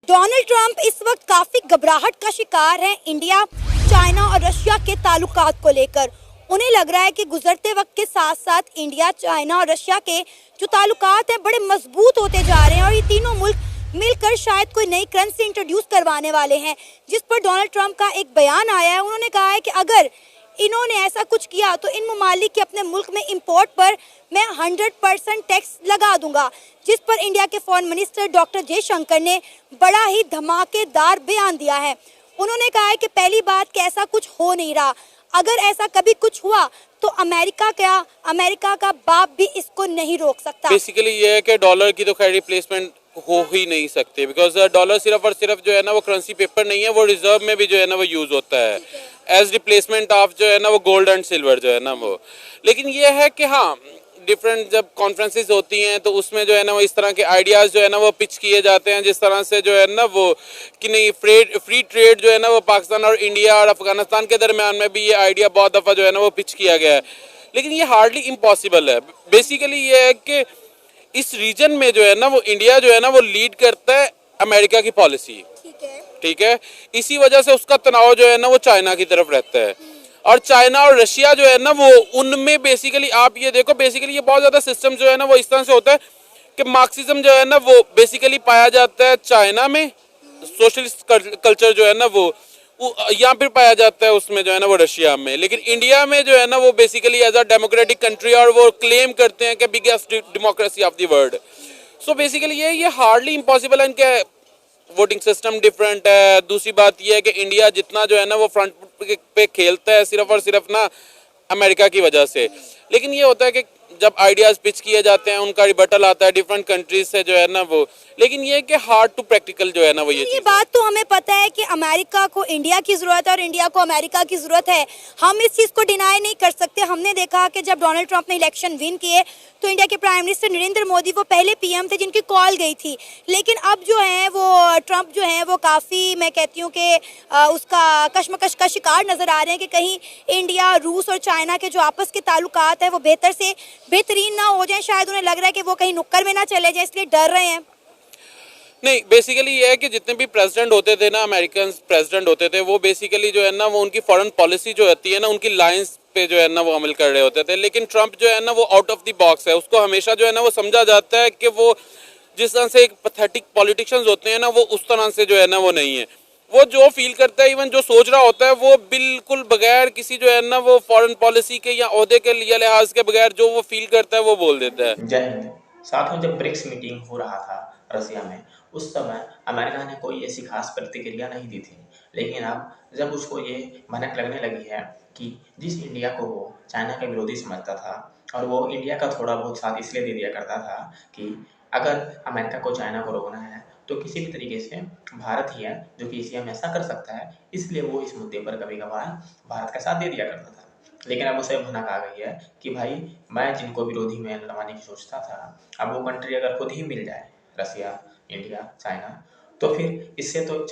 Donald Trump इस वक्त काफी घबराहट का शिकार है इंडिया, चाइना और रशिया के ताल्लुकात को लेकर। उन्हें लग रहा है कि गुजरते वक्त के साथ साथ इंडिया, चाइना और रशिया के जो ताल्लुकात हैं बड़े मजबूत होते जा रहे हैं और ये तीनों मुल्क मिलकर शायद कोई नई करेंसी इंट्रोड्यूस करवाने वाले हैं, जिस पर डोनाल्ड ट्रंप का एक बयान आया है। उन्होंने कहा है कि अगर इन्होंने ऐसा कुछ किया तो इन ममालिक के अपने मुल्क में इंपोर्ट पर मैं 100% टैक्स लगा दूंगा, जिस पर इंडिया के फॉरेन मिनिस्टर डॉक्टर जयशंकर ने बड़ा ही धमाकेदार बयान दिया है। उन्होंने कहा है कि पहली बात कि ऐसा कुछ हो नहीं रहा, अगर ऐसा कभी कुछ हुआ तो अमेरिका का बाप भी इसको नहीं रोक सकता। बेसिकली ये है कि डॉलर की तो खैर रिप्लेसमेंट हो ही नहीं सकती, बिकॉज डॉलर सिर्फ और सिर्फ जो है ना वो करेंसी पेपर नहीं है, वो रिजर्व में भी जो है ना वो यूज होता है एज रिप्लेसमेंट ऑफ जो है ना वो गोल्ड एंड सिल्वर जो है ना वो। लेकिन ये है कि हाँ, डिफरेंट जब कॉन्फ्रेंसेस होती हैं तो उसमें जो है ना वो इस तरह के आइडियाज़ जो है ना वो पिच किए जाते हैं, जिस तरह से जो है ना वो कि नहीं फ्री ट्रेड जो है ना वो पाकिस्तान और इंडिया और अफगानिस्तान के दरमियान में भी ये आइडिया बहुत दफ़ा जो है ना वो पिच किया गया है, लेकिन ये हार्डली इम्पॉसिबल है। बेसिकली ये है कि इस रीजन में जो है ना वो इंडिया जो है ना वो लीड करता है अमेरिका की पॉलिसी, ठीक है। इसी वजह से उसका तनाव जो है ना वो चाइना की तरफ रहता है, और चाइना और रशिया जो है ना वो उनमें बेसिकली आप ये देखो, बेसिकली ये बहुत ज़्यादा सिस्टम जो है ना वो इस तरह से होता है कि मार्क्सिज्म जो है ना वो बेसिकली पाया जाता है चाइना में, सोशलिस्ट कल्चर जो है ना वो यहाँ फिर पाया जाता है उसमें जो है ना वो रशिया में, लेकिन इंडिया में जो है ना वो basically as a democratic country और वो क्लेम करते हैं कि biggest democracy of the world. So basically ये हार्डली इम्पॉसिबल है। इनके वोटिंग सिस्टम डिफरेंट है। दूसरी बात यह है कि इंडिया जितना जो है ना वो फ्रंट पे खेलता है सिर्फ और सिर्फ ना अमेरिका की वजह से, लेकिन ये होता है कि जब आइडियाज़ पिच किए जाते हैं उनका रिबटल आता है डिफरेंट कंट्रीज से जो है ना वो, लेकिन ये कि हार्ड टू प्रैक्टिकल जो है ना वो ये बात तो हमें पता है कि अमेरिका को इंडिया की ज़रूरत है और इंडिया को अमेरिका की ज़रूरत है, हम इस चीज़ को डिनाई नहीं कर सकते। हमने देखा कि जब डोनाल्ड ट्रंप ने इलेक्शन विन किए तो इंडिया के प्राइम मिनिस्टर नरेंद्र मोदी वो पहले पीएम थे जिनकी कॉल गई थी, लेकिन अब जो है वो ट्रंप जो है वो काफ़ी, मैं कहती हूँ कि उसका कशमकश का शिकार नज़र आ रहे हैं कि कहीं इंडिया, रूस और चाइना के जो आपस के ताल्लुकात है वो बेहतरीन ना हो जाए। शायद उन्हें लग रहा है कि वो कहीं नुक्कड़ में ना चले जाए, इसलिए डर रहे हैं। नहीं, बेसिकली ये है कि जितने भी प्रेसिडेंट होते थे ना, अमेरिकन प्रेसिडेंट होते थे, वो बेसिकली जो है ना वो उनकी फॉरेन पॉलिसी जो होती है ना उनकी लाइंस पे जो है ना वो अमल कर रहे होते थे, लेकिन ट्रंप जो है ना वो आउट ऑफ द बॉक्स है। उसको हमेशा जो है ना वो समझा जाता है कि वो जिस तरह से एक पैथेटिक पॉलिटिशियंस होते हैं ना वो उस तरह से जो है ना वो नहीं है। वो जो फील करता है, इवन जो सोच रहा होता है, वो बिल्कुल बगैर किसी जो है ना वो फॉरेन पॉलिसी के या ओहदे के लिए लिहाज के बगैर जो वो फील करता है वो बोल देता है। जय हिंद। साथ में जब ब्रिक्स मीटिंग हो रहा था रसिया में, उस समय अमेरिका ने कोई ऐसी खास प्रतिक्रिया नहीं दी थी, लेकिन अब जब उसको ये भनक लगने लगी है कि जिस इंडिया को वो चाइना का विरोधी समझता था और वो इंडिया का थोड़ा बहुत साथ इसलिए दे दिया करता था कि अगर अमेरिका को चाइना को रोकना है तो किसी भी तरीके से भारत ही है जो कि इसे हमेशा कर सकता है, इसलिए वो इस मुद्दे पर कभी कभार भारत का साथ दे दिया करता था। लेकिन अब उसे भनक आ गई है कि भाई मैं जिनको विरोधी में लगाने की सोचता था, अब वो कंट्री अगर खुद ही मिल जाए, रसिया, इंडिया, चाइना, तो फिर इससे तो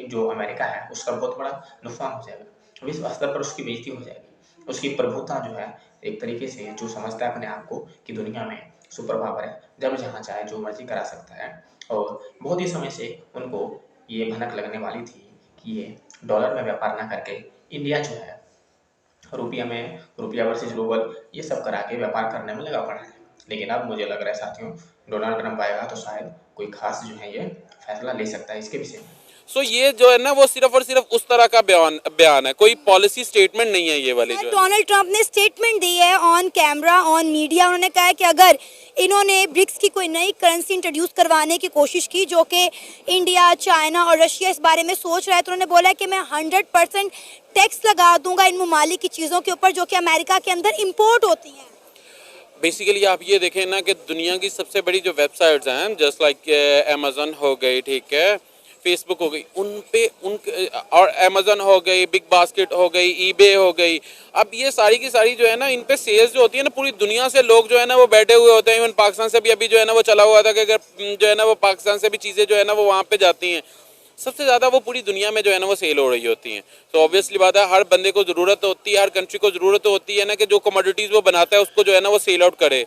जो अमेरिका है उसका बहुत बड़ा नुकसान हो जाएगा, विश्व स्तर पर उसकी बेइज्जती हो जाएगी, उसकी प्रभुता जो है एक तरीके से जो समझता है अपने आप को कि दुनिया में सुपर पावर है, जब जहाँ चाहे जो मर्जी करा सकता है। और बहुत ही समय से उनको ये भनक लगने वाली थी कि ये डॉलर में व्यापार ना करके इंडिया जो है रुपया वर्सेस रूबल ये सब करा के व्यापार करने में लगा पड़ा है। लेकिन अब मुझे लग रहा है साथियों, डोनाल्ड ट्रंप आएगा तो शायद कोई खास जो है ये फैसला ले सकता है इसके विषय में। सो ये जो है ना वो सिर्फ और सिर्फ उस तरह का बयान है, कोई पॉलिसी स्टेटमेंट नहीं है ये वाली जो है। डोनाल्ड ट्रंप ने स्टेटमेंट दी है ऑन कैमरा, ऑन मीडिया। उन्होंने कहा है कि अगर इन्होंने ब्रिक्स की कोई नई करेंसी इंट्रोड्यूस करवाने की कोशिश की जो कि इंडिया, चाइना और रशिया इस बारे में सोच रहा है, तो उन्होंने बोला है कि मैं 100% टैक्स लगा दूंगा इन ममालिक की चीज़ों के ऊपर जो कि अमेरिका के अंदर इम्पोर्ट होती हैं। बेसिकली आप ये देखें ना कि दुनिया की सबसे बड़ी जो वेबसाइट्स हैं, जस्ट लाइक अमेजन हो गई, ठीक है, फेसबुक हो गई, और अमेजन हो गई, बिग बास्केट हो गई, ईबे हो गई, अब ये सारी की सारी जो है ना इन पे सेल्स जो होती है ना पूरी दुनिया से लोग जो है ना वो बैठे हुए होते हैं। इवन पाकिस्तान से भी अभी जो है ना वो चला हुआ था कि अगर जो है ना वो पाकिस्तान से भी चीज़ें जो है ना वो वहाँ पे जाती हैं, सबसे ज़्यादा वो पूरी दुनिया में जो है ना वो सेल हो रही होती हैं। तो ऑब्वियसली बात है, हर बंदे को ज़रूरत होती है, हर कंट्री को ज़रूरत होती है ना कि जो कमोडिटीज़ वो बनाता है उसको जो है ना वो सेल आउट करे।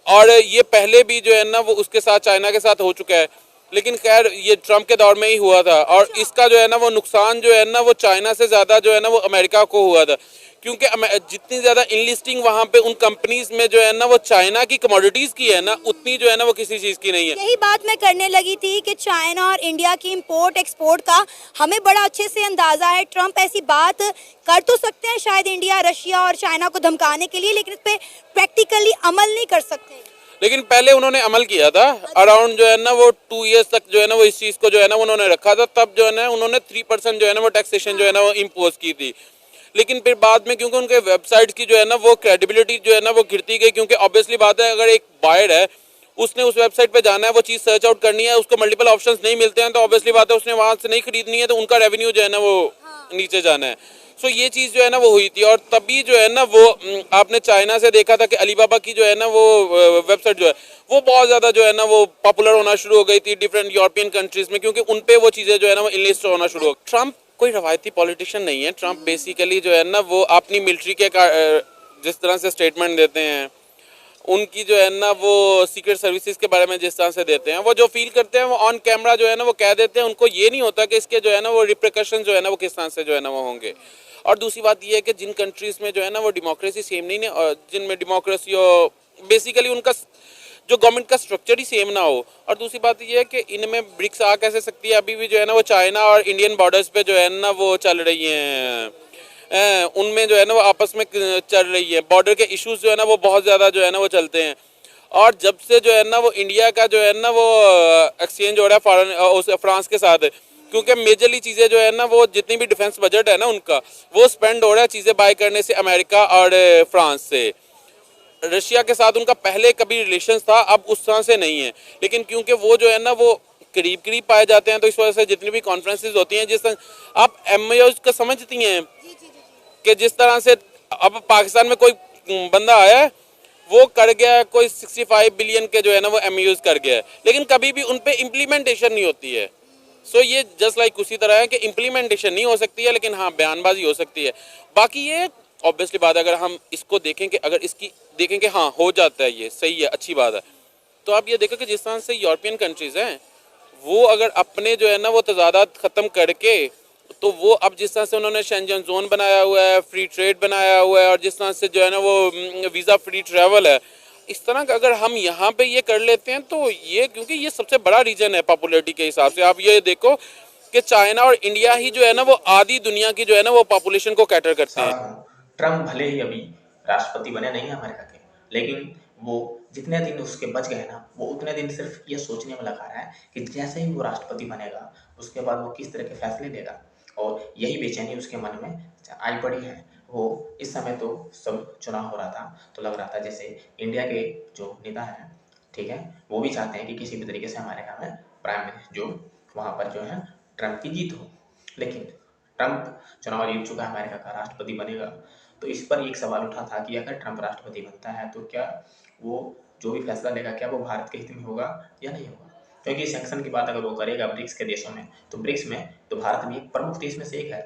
और ये पहले भी जो है ना वो उसके साथ चाइना के साथ हो चुका है। लेकिन खैर ये ट्रम्प के दौर में ही हुआ था, और इसका जो है ना वो नुकसान जो है ना वो चाइना से ज़्यादा जो है ना वो अमेरिका को हुआ था, क्योंकि जितनी ज़्यादा इनलिस्टिंग वहाँ पे उन कंपनीज में जो है ना वो चाइना की कमोडिटीज़ की है ना, उतनी जो है ना वो किसी चीज़ की नहीं है। यही बात मैं करने लगी थी कि चाइना और इंडिया की इंपोर्ट एक्सपोर्ट का हमें बड़ा अच्छे से अंदाजा है। ट्रम्प ऐसी बात कर तो सकते हैं शायद इंडिया, रशिया और चाइना को धमकाने के लिए, लेकिन इस पे प्रैक्टिकली अमल नहीं कर सकते। लेकिन पहले उन्होंने अमल किया था, अराउंड जो है ना वो 2 इयर्स तक जो है ना वो इस चीज़ को जो है ना उन्होंने रखा था, तब जो है ना उन्होंने 3% जो है ना वो टैक्सेशन जो है ना वो इम्पोज की थी। लेकिन फिर बाद में क्योंकि उनके वेबसाइट की जो है ना वो क्रेडिबिलिटी जो है ना वो गिरती गई, क्योंकि ऑब्वियसली बात है अगर एक बायर है उसने उस वेबसाइट पे जाना है, वो चीज़ सर्च आउट करनी है, उसको मल्टीपल ऑप्शंस नहीं मिलते हैं, तो ऑब्वियसली बात है उसने वहाँ से नहीं खरीदनी है, तो उनका रेवेन्यू जो है ना वो नीचे जाना है। सो ये चीज़ जो है ना वो हुई थी, और तभी जो है ना वो आपने चाइना से देखा था कि अलीबाबा की जो है ना वो वेबसाइट जो है वो बहुत ज़्यादा जो है ना वो पॉपुलर होना शुरू हो गई थी डिफरेंट यूरोपियन कंट्रीज़ में, क्योंकि उन पे वो चीज़ें जो है ना वो इनलिस्ट होना शुरू हो। ट्रम्प कोई रवायती पॉलिटिशियन नहीं है। ट्रम्प बेसिकली जो है ना वो अपनी मिलिट्री के जिस तरह से स्टेटमेंट देते हैं, उनकी जो है ना वो सीक्रेट सर्विसेज के बारे में जिस तरह से देते हैं, वो जो फील करते हैं वो ऑन कैमरा जो है ना वो कह देते हैं। उनको ये नहीं होता कि इसके जो है ना वो रिप्रिकॉशन जो है ना वो किस तरह से जो है ना वो होंगे। और दूसरी बात ये है कि जिन कंट्रीज़ में जो है ना वो डेमोक्रेसी सेम नहीं है, और जिनमें डेमोक्रेसी हो बेसिकली उनका जो गवर्नमेंट का स्ट्रक्चर ही सेम ना हो। और दूसरी बात ये है कि इनमें ब्रिक्स आ कैसे सकती है, अभी भी जो है ना वो चाइना और इंडियन बॉर्डर्स पे जो है ना वो चल रही हैं, उनमें जो है ना वो आपस में चल रही है। बॉर्डर के इश्यूज जो है ना वो बहुत ज़्यादा जो है ना वो चलते हैं। और जब से जो है ना वो इंडिया का जो है ना वो एक्सचेंज हो रहा है फॉरेन फ्रांस के साथ, क्योंकि मेजरली चीज़ें जो है ना वो जितनी भी डिफेंस बजट है ना उनका वो स्पेंड हो रहा है चीज़ें बाय करने से अमेरिका और फ्रांस से। रशिया के साथ उनका पहले कभी रिलेशंस था, अब उस तरह से नहीं है, लेकिन क्योंकि वो जो है ना वो करीब करीब पाए जाते हैं, तो इस वजह से जितनी भी कॉन्फ्रेंसेज होती हैं, जिस तरह आप एमओयूज का समझती हैं कि जिस तरह से अब पाकिस्तान में कोई बंदा आया है वो कर गया है, कोई 65 बिलियन के जो है ना वो एमओयूज कर गया है, लेकिन कभी भी उन पे इम्प्लीमेंटेशन नहीं होती है। सो ये जस्ट लाइक उसी तरह है कि इम्प्लीमेंटेशन नहीं हो सकती है, लेकिन हाँ बयानबाजी हो सकती है। बाकी ये ऑब्वियसली बात है, अगर हम इसको देखें कि अगर इसकी देखें कि हाँ हो जाता है, ये सही है, अच्छी बात है, तो आप ये देखो कि जिस तरह से यूरोपियन कंट्रीज़ हैं वो अगर अपने जो है ना वो तजादात ख़त्म करके, तो वो अब जिस तरह से उन्होंने शेंजन जोन बनाया हुआ है, फ्री ट्रेड बनाया हुआ है, और जिस तरह से जो है ना वो वीज़ा फ्री ट्रैवल है, इस तरह का अगर हम यहाँ पे ये कर लेते हैं तो ये, क्योंकि ये सबसे बड़ा रीजन है पॉपुलैरिटी के हिसाब से, आप ये देखो कि चाइना और इंडिया ही जो है ना वो आधी दुनिया की जो है ना वो पॉपुलेशन को कैटर करते हैं। साथ हूँ, ट्रम्प भले ही अभी राष्ट्रपति बने नहीं हैं अमेरिका के, लेकिन वो जितने दिन उसके बच गए ना, वो उतने दिन सिर्फ ये सोचने में लगा रहा है कि जैसे ही वो राष्ट्रपति बनेगा उसके बाद वो किस तरह के फैसले लेगा, और यही बेचैनी उसके मन में आई पड़ी है। वो इस समय तो सब चुनाव हो रहा था, तो लग रहा था जैसे इंडिया के जो नेता हैं, ठीक है, वो भी चाहते हैं कि किसी भी तरीके से अमेरिका में प्राइम जो वहाँ पर जो है ट्रम्प की जीत हो। लेकिन ट्रम्प चुनाव जीत चुका है, अमेरिका का राष्ट्रपति बनेगा, तो इस पर एक सवाल उठा था कि अगर ट्रम्प राष्ट्रपति बनता है तो क्या वो जो भी फैसला लेगा क्या वो भारत के हित में होगा या नहीं होगा। क्योंकि सैंक्शन की बात अगर वो करेगा ब्रिक्स के देशों में, तो ब्रिक्स में तो भारत भी एक प्रमुख देश में से एक है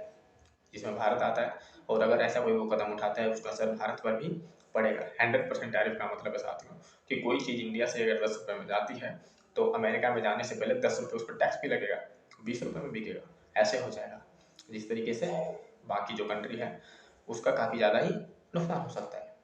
जिसमें भारत आता है, और अगर ऐसा कोई वो कदम उठाता है उसका असर भारत पर भी पड़ेगा। 100% टैरिफ का मतलब है साथियों कि कोई चीज़ इंडिया से अगर 10 रुपये में जाती है तो अमेरिका में जाने से पहले 10 रुपये उस पर टैक्स भी लगेगा, 20 रुपये में बिकेगा, ऐसे हो जाएगा, जिस तरीके से बाकी जो कंट्री है उसका काफ़ी ज़्यादा ही नुकसान हो सकता है।